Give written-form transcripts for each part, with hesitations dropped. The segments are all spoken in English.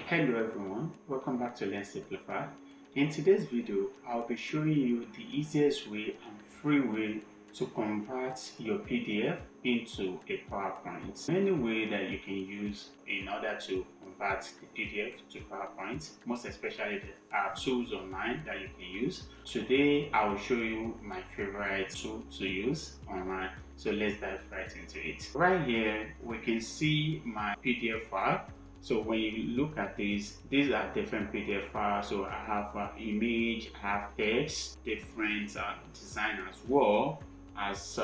Hello everyone, welcome back to Learn Simplify. In today's video, I'll be showing you the easiest way and free way to convert your PDF into a PowerPoint. Many ways that you can use in order to convert the PDF to PowerPoint, most especially there are tools online that you can use. Today, I will show you my favorite tool to use online. So let's dive right into it. Right here, we can see my PDF file. So when you look at these are different PDF files. So I have image, I have text, different design as well. As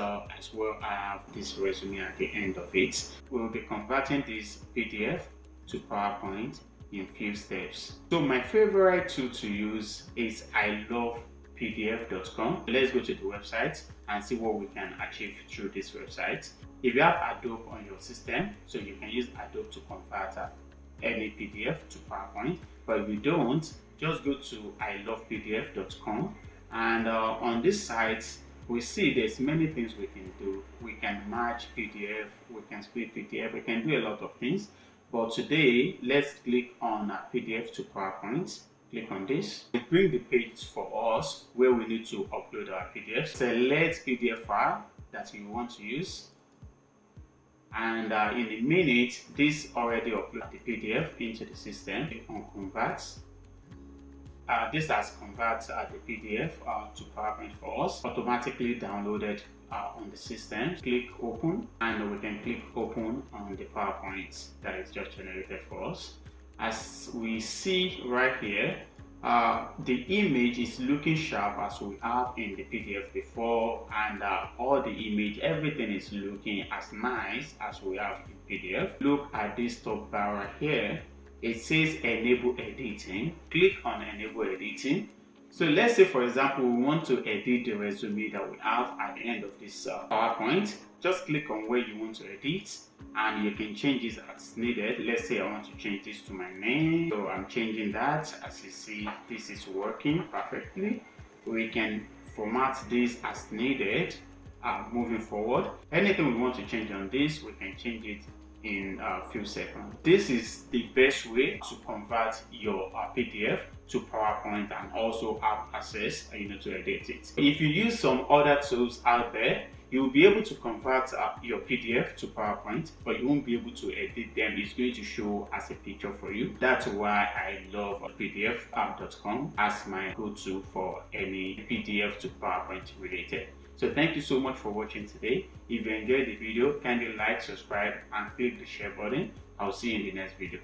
well, I have this resume at the end of it. We'll be converting this PDF to PowerPoint in few steps. So my favorite tool to use is ilovepdf.com. Let's go to the website and see what we can achieve through this website. If you have Adobe on your system, so you can use Adobe to convert any PDF to PowerPoint, but if you don't, just go to ilovepdf.com, and on this site we see there's many things we can do. We can merge PDF, we can split PDF, we can do a lot of things, but today let's click on PDF to PowerPoint. Click on this. It brings the page for us where we need to upload our PDF. Select PDF file that you want to use, and in a minute this already uploaded the PDF into the system. Click on convert. This has converted the PDF to PowerPoint for us, automatically downloaded on the system. Click open, and we can click open on the PowerPoint that is just generated for us. As we see right here, the image is looking sharp as we have in the PDF before, and all the image, everything is looking as nice as we have in PDF. Look at this top bar right here. It says enable editing. Click on enable editing. So let's say, for example, we want to edit the resume that we have at the end of this PowerPoint. Just click on where you want to edit, and you can change this as needed. Let's say I want to change this to my name, so I'm changing that. As you see, this is working perfectly. We can format this as needed. Moving forward, anything we want to change on this, we can change it in a few seconds. This is the best way to convert your PDF to PowerPoint and also have access to edit it. If you use some other tools out there, you'll be able to convert your PDF to PowerPoint, but you won't be able to edit them. It's going to show as a picture for you. That's why I love pdf.com as my go-to for any PDF to PowerPoint related. So thank you so much for watching today. If you enjoyed the video, kindly like, subscribe, and click the share button. I'll see you in the next video.